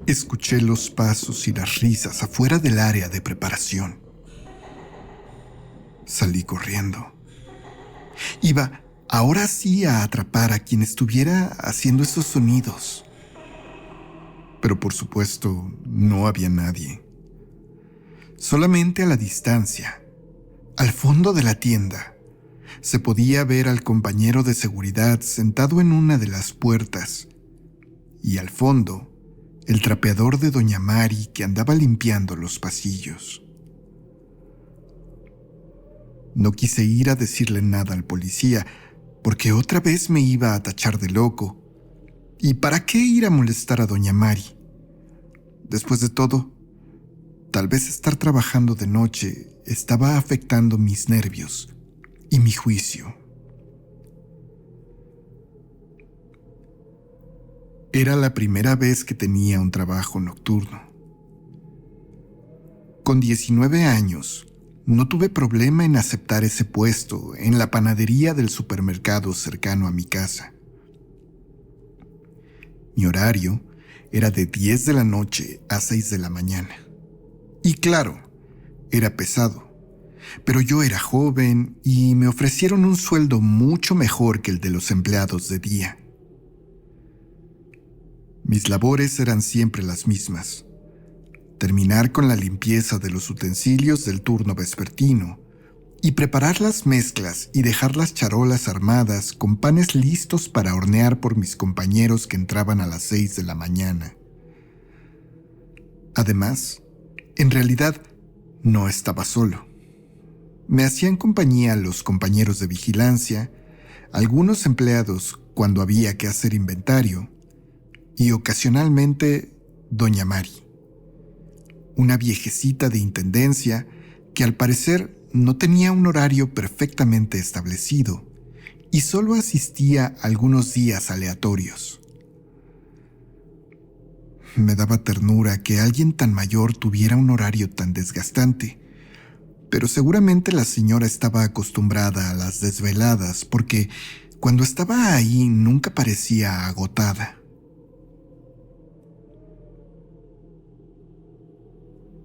Escuché los pasos y las risas afuera del área de preparación. Salí corriendo. Iba ahora sí a atrapar a quien estuviera haciendo esos sonidos. Pero por supuesto, no había nadie. Solamente a la distancia, al fondo de la tienda, se podía ver al compañero de seguridad sentado en una de las puertas y al fondo, el trapeador de doña Mari que andaba limpiando los pasillos. No quise ir a decirle nada al policía, porque otra vez me iba a tachar de loco. ¿Y para qué ir a molestar a doña Mari? Después de todo, tal vez estar trabajando de noche estaba afectando mis nervios y mi juicio. Era la primera vez que tenía un trabajo nocturno. Con 19 años, no tuve problema en aceptar ese puesto en la panadería del supermercado cercano a mi casa. Mi horario era de 10 de la noche a 6 de la mañana. Y claro, era pesado, pero yo era joven y me ofrecieron un sueldo mucho mejor que el de los empleados de día. Mis labores eran siempre las mismas: terminar con la limpieza de los utensilios del turno vespertino y preparar las mezclas y dejar las charolas armadas con panes listos para hornear por mis compañeros que entraban a las 6 de la mañana. Además, en realidad, no estaba solo. Me hacían compañía los compañeros de vigilancia, algunos empleados cuando había que hacer inventario, y ocasionalmente doña Mari, una viejecita de intendencia que al parecer no tenía un horario perfectamente establecido y solo asistía algunos días aleatorios. Me daba ternura que alguien tan mayor tuviera un horario tan desgastante, pero seguramente la señora estaba acostumbrada a las desveladas porque cuando estaba ahí nunca parecía agotada.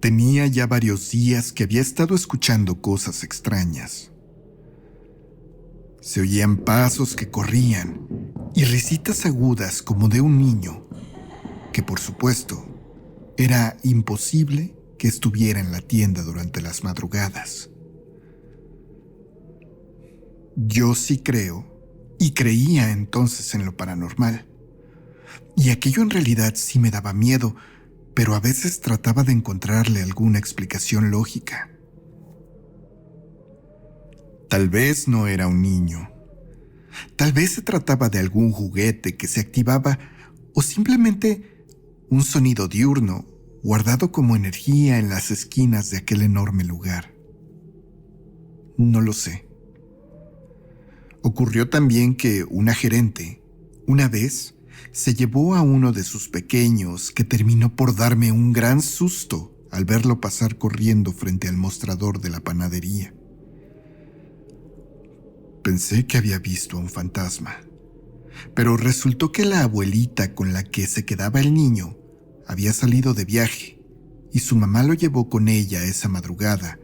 Tenía ya varios días que había estado escuchando cosas extrañas. Se oían pasos que corrían y risitas agudas como de un niño, que por supuesto era imposible que estuviera en la tienda durante las madrugadas. Yo sí creo y creía entonces en lo paranormal, y aquello en realidad sí me daba miedo, pero a veces trataba de encontrarle alguna explicación lógica. Tal vez no era un niño. Tal vez se trataba de algún juguete que se activaba o simplemente un sonido diurno guardado como energía en las esquinas de aquel enorme lugar. No lo sé. Ocurrió también que una gerente, una vez, se llevó a uno de sus pequeños que terminó por darme un gran susto al verlo pasar corriendo frente al mostrador de la panadería. Pensé que había visto a un fantasma, pero resultó que la abuelita con la que se quedaba el niño había salido de viaje y su mamá lo llevó con ella esa madrugada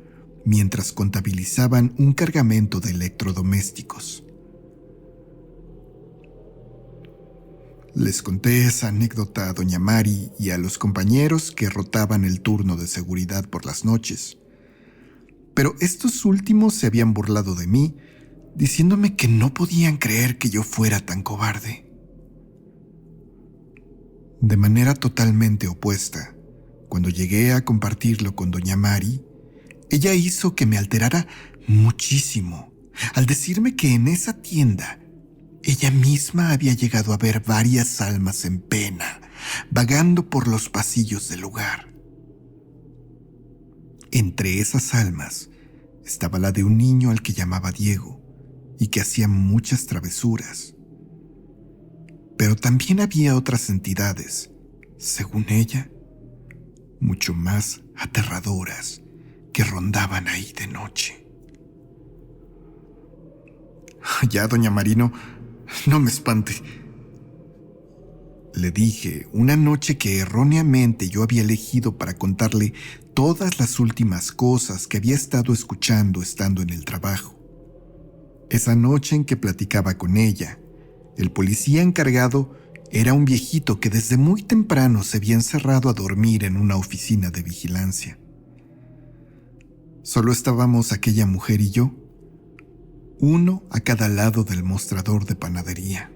mientras contabilizaban un cargamento de electrodomésticos. Les conté esa anécdota a doña Mari y a los compañeros que rotaban el turno de seguridad por las noches. Pero estos últimos se habían burlado de mí, diciéndome que no podían creer que yo fuera tan cobarde. De manera totalmente opuesta, cuando llegué a compartirlo con doña Mari, ella hizo que me alterara muchísimo al decirme que en esa tienda ella misma había llegado a ver varias almas en pena, vagando por los pasillos del lugar. Entre esas almas estaba la de un niño al que llamaba Diego y que hacía muchas travesuras. Pero también había otras entidades, según ella, mucho más aterradoras, que rondaban ahí de noche. Ya, doña Marino, no me espante. Le dije una noche que erróneamente yo había elegido para contarle todas las últimas cosas que había estado escuchando estando en el trabajo. Esa noche en que platicaba con ella, el policía encargado era un viejito que desde muy temprano se había encerrado a dormir en una oficina de vigilancia. Solo estábamos aquella mujer y yo, uno a cada lado del mostrador de panadería.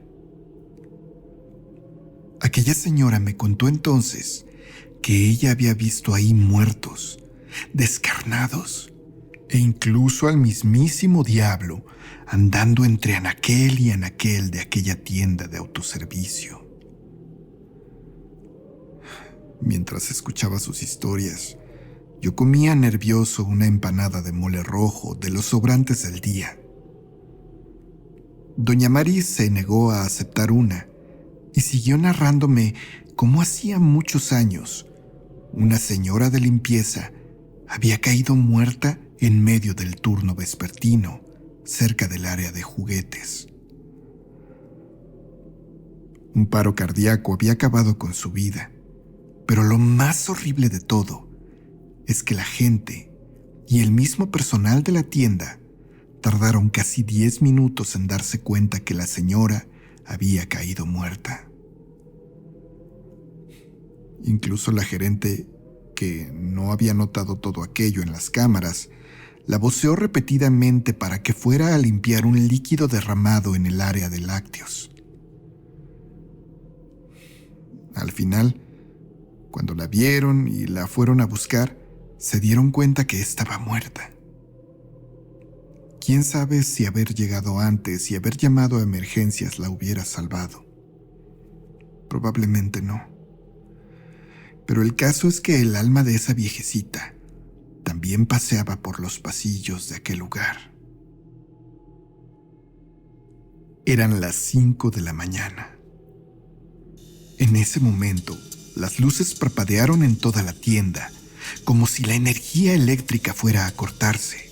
Aquella señora me contó entonces que ella había visto ahí muertos, descarnados, e incluso al mismísimo diablo andando entre anaquel y anaquel de aquella tienda de autoservicio. Mientras escuchaba sus historias, yo comía nervioso una empanada de mole rojo de los sobrantes del día. Doña Mari se negó a aceptar una y siguió narrándome cómo hacía muchos años una señora de limpieza había caído muerta en medio del turno vespertino, cerca del área de juguetes. Un paro cardíaco había acabado con su vida, pero lo más horrible de todo es que la gente y el mismo personal de la tienda tardaron casi 10 minutos en darse cuenta que la señora había caído muerta. Incluso la gerente, que no había notado todo aquello en las cámaras, la voceó repetidamente para que fuera a limpiar un líquido derramado en el área de lácteos. Al final, cuando la vieron y la fueron a buscar, se dieron cuenta que estaba muerta. ¿Quién sabe si haber llegado antes y haber llamado a emergencias la hubiera salvado? Probablemente no. Pero el caso es que el alma de esa viejecita también paseaba por los pasillos de aquel lugar. Eran las 5 de la mañana. En ese momento, las luces parpadearon en toda la tienda, como si la energía eléctrica fuera a cortarse.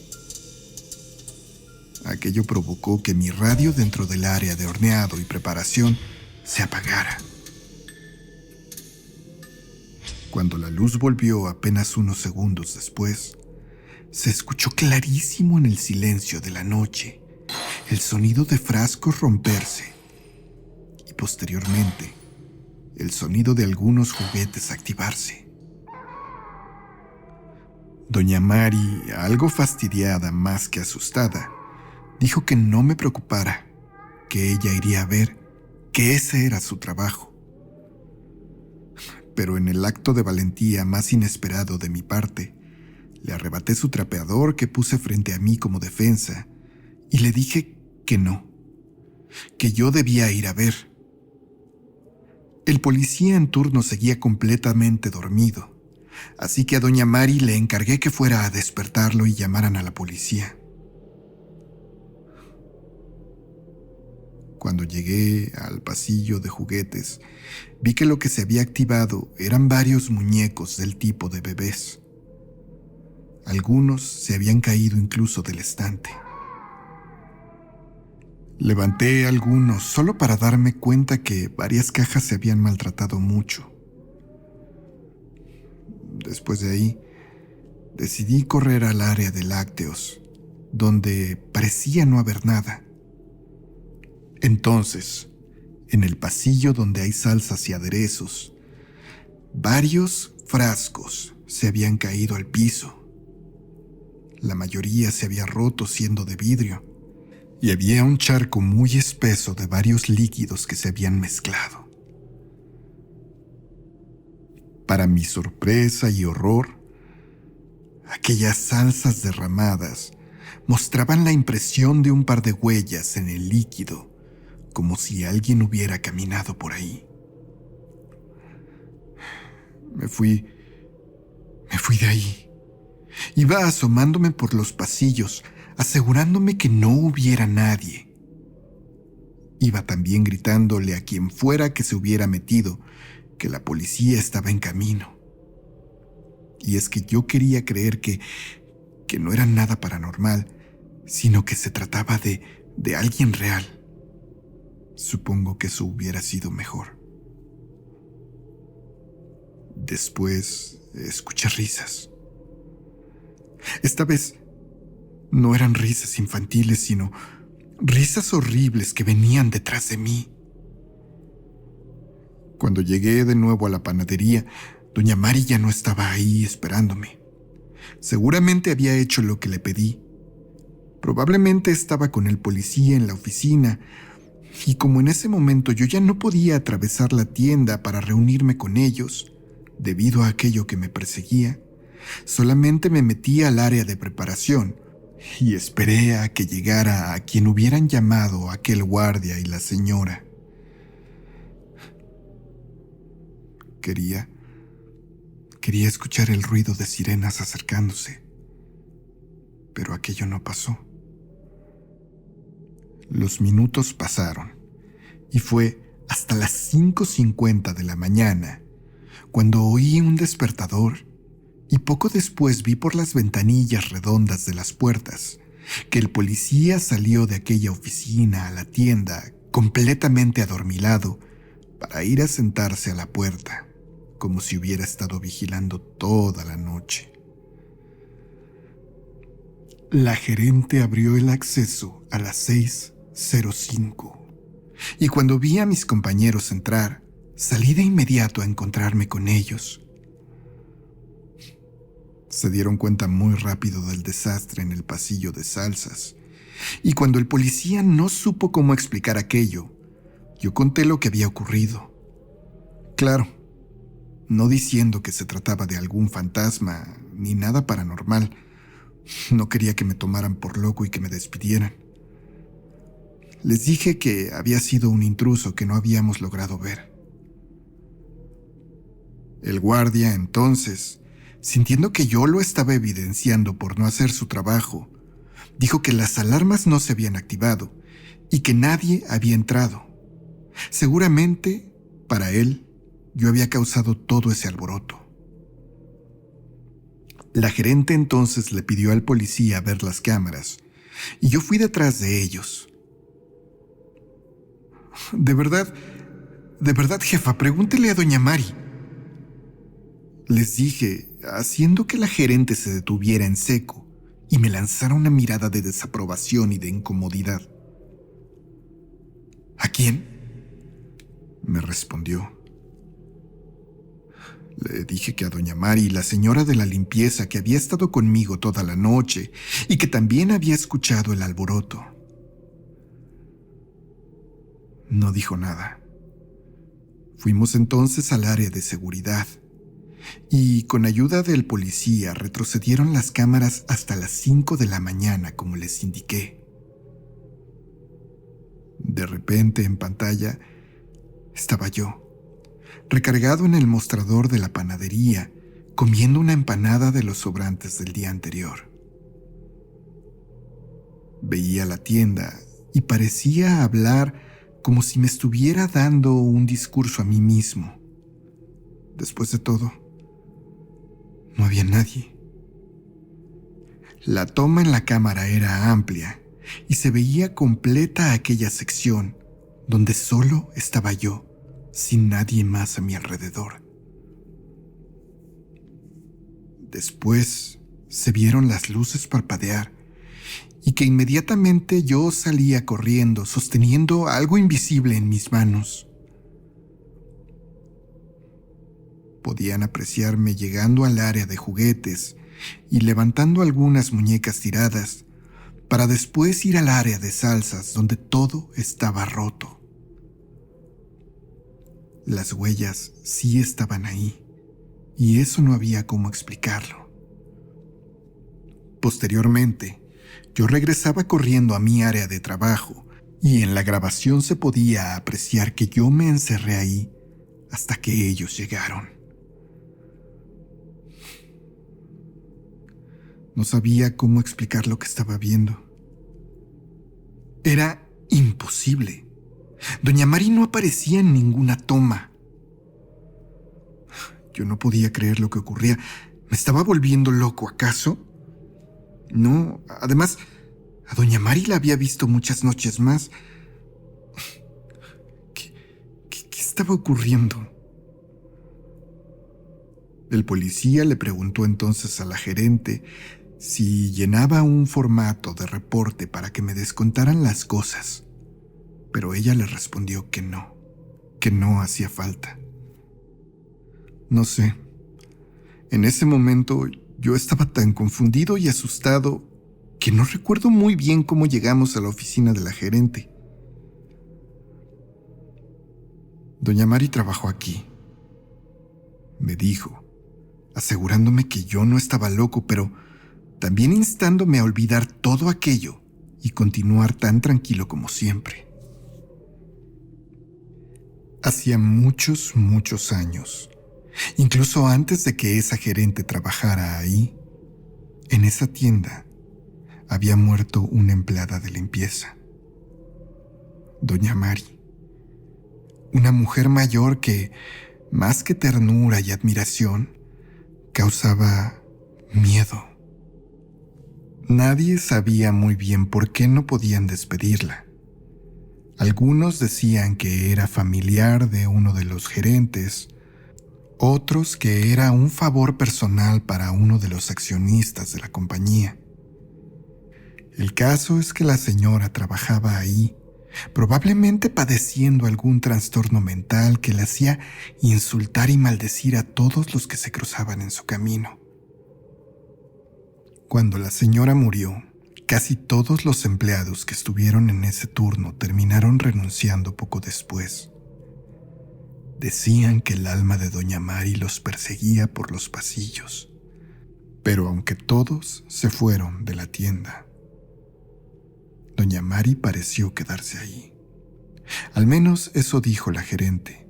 Aquello provocó que mi radio dentro del área de horneado y preparación se apagara. Cuando la luz volvió apenas unos segundos después, se escuchó clarísimo en el silencio de la noche el sonido de frascos romperse y posteriormente el sonido de algunos juguetes activarse. Doña Mari, algo fastidiada más que asustada, dijo que no me preocupara, que ella iría a ver, que ese era su trabajo. Pero en el acto de valentía más inesperado de mi parte, le arrebaté su trapeador que puse frente a mí como defensa y le dije que no, que yo debía ir a ver. El policía en turno seguía completamente dormido, así que a doña Mari le encargué que fuera a despertarlo y llamaran a la policía. Cuando llegué al pasillo de juguetes, vi que lo que se había activado eran varios muñecos del tipo de bebés. Algunos se habían caído incluso del estante. Levanté algunos solo para darme cuenta que varias cajas se habían maltratado mucho. Después de ahí, decidí correr al área de lácteos, donde parecía no haber nada. Entonces, en el pasillo donde hay salsas y aderezos, varios frascos se habían caído al piso. La mayoría se había roto siendo de vidrio, y había un charco muy espeso de varios líquidos que se habían mezclado. Para mi sorpresa y horror, aquellas salsas derramadas mostraban la impresión de un par de huellas en el líquido, como si alguien hubiera caminado por ahí. Me fui de ahí. Iba asomándome por los pasillos, asegurándome que no hubiera nadie. Iba también gritándole a quien fuera que se hubiera metido que la policía estaba en camino. Y es que yo quería creer que no era nada paranormal, sino que se trataba de alguien real. Supongo que eso hubiera sido mejor. Después escuché risas. Esta vez no eran risas infantiles, sino risas horribles que venían detrás de mí. Cuando llegué de nuevo a la panadería, doña Mari ya no estaba ahí esperándome. Seguramente había hecho lo que le pedí. Probablemente estaba con el policía en la oficina, y como en ese momento yo ya no podía atravesar la tienda para reunirme con ellos, debido a aquello que me perseguía, solamente me metí al área de preparación y esperé a que llegara a quien hubieran llamado aquel guardia y la señora. Quería escuchar el ruido de sirenas acercándose, pero aquello no pasó. Los minutos pasaron y fue hasta las 5:50 de la mañana cuando oí un despertador y poco después vi por las ventanillas redondas de las puertas que el policía salió de aquella oficina a la tienda completamente adormilado para ir a sentarse a la puerta, como si hubiera estado vigilando toda la noche. La gerente abrió el acceso a las 6:05 y cuando vi a mis compañeros entrar, salí de inmediato a encontrarme con ellos. Se dieron cuenta muy rápido del desastre en el pasillo de salsas, y cuando el policía no supo cómo explicar aquello, yo conté lo que había ocurrido. Claro, no diciendo que se trataba de algún fantasma ni nada paranormal. No quería que me tomaran por loco y que me despidieran. Les dije que había sido un intruso que no habíamos logrado ver. El guardia, entonces, sintiendo que yo lo estaba evidenciando por no hacer su trabajo, dijo que las alarmas no se habían activado y que nadie había entrado. Seguramente, para él, yo había causado todo ese alboroto. La gerente entonces le pidió al policía ver las cámaras y yo fui detrás de ellos. De verdad, jefa, pregúntele a doña Mari. Les dije, haciendo que la gerente se detuviera en seco y me lanzara una mirada de desaprobación y de incomodidad. ¿A quién?, me respondió. Le dije que a doña Mari, la señora de la limpieza que había estado conmigo toda la noche y que también había escuchado el alboroto. No dijo nada. Fuimos entonces al área de seguridad y con ayuda del policía retrocedieron las cámaras hasta las 5 de la mañana, como les indiqué. De repente, en pantalla, estaba yo, recargado en el mostrador de la panadería, comiendo una empanada de los sobrantes del día anterior. Veía la tienda y parecía hablar como si me estuviera dando un discurso a mí mismo. Después de todo, no había nadie. La toma en la cámara era amplia y se veía completa aquella sección donde solo estaba yo, sin nadie más a mi alrededor. Después se vieron las luces parpadear y que inmediatamente yo salía corriendo sosteniendo algo invisible en mis manos. Podían apreciarme llegando al área de juguetes y levantando algunas muñecas tiradas para después ir al área de salsas donde todo estaba roto. Las huellas sí estaban ahí, y eso no había cómo explicarlo. Posteriormente, yo regresaba corriendo a mi área de trabajo, y en la grabación se podía apreciar que yo me encerré ahí hasta que ellos llegaron. No sabía cómo explicar lo que estaba viendo. Era imposible. Doña Mari no aparecía en ninguna toma. Yo no podía creer lo que ocurría. ¿Me estaba volviendo loco, acaso? No, además, a doña Mari la había visto muchas noches más. ¿Qué estaba ocurriendo? El policía le preguntó entonces a la gerente si llenaba un formato de reporte para que me descontaran las cosas, pero ella le respondió que no hacía falta. No sé, en ese momento yo estaba tan confundido y asustado que no recuerdo muy bien cómo llegamos a la oficina de la gerente. Doña Mari trabajó aquí, me dijo, asegurándome que yo no estaba loco, pero también instándome a olvidar todo aquello y continuar tan tranquilo como siempre. Hacía muchos, muchos años, incluso antes de que esa gerente trabajara ahí, en esa tienda había muerto una empleada de limpieza, Doña Mari, una mujer mayor que, más que ternura y admiración, causaba miedo. Nadie sabía muy bien por qué no podían despedirla. Algunos decían que era familiar de uno de los gerentes, otros que era un favor personal para uno de los accionistas de la compañía. El caso es que la señora trabajaba ahí, probablemente padeciendo algún trastorno mental que le hacía insultar y maldecir a todos los que se cruzaban en su camino. Cuando la señora murió, casi todos los empleados que estuvieron en ese turno terminaron renunciando poco después. Decían que el alma de Doña Mari los perseguía por los pasillos, pero aunque todos se fueron de la tienda, Doña Mari pareció quedarse ahí. Al menos eso dijo la gerente,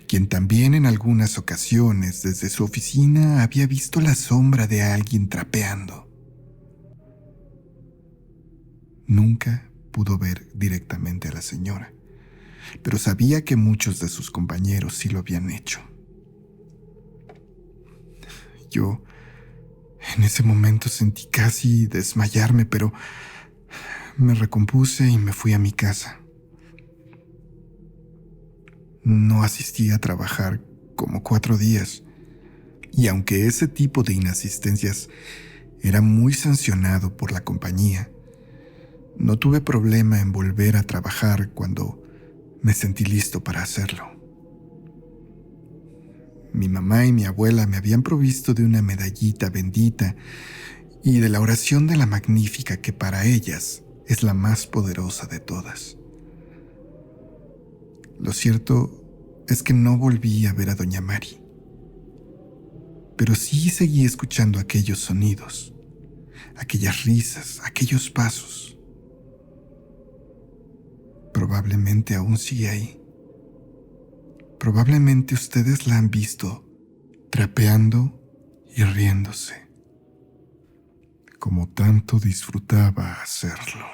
quien también en algunas ocasiones desde su oficina había visto la sombra de alguien trapeando. Nunca pudo ver directamente a la señora, pero sabía que muchos de sus compañeros sí lo habían hecho. Yo, en ese momento sentí casi desmayarme, pero me recompuse y me fui a mi casa. No asistí a trabajar como 4 días, y aunque ese tipo de inasistencias era muy sancionado por la compañía, no tuve problema en volver a trabajar cuando me sentí listo para hacerlo. Mi mamá y mi abuela me habían provisto de una medallita bendita y de la oración de la Magnífica, que para ellas es la más poderosa de todas. Lo cierto es que no volví a ver a Doña Mari, pero sí seguí escuchando aquellos sonidos, aquellas risas, aquellos pasos. Probablemente aún sigue ahí. Probablemente ustedes la han visto trapeando y riéndose, como tanto disfrutaba hacerlo.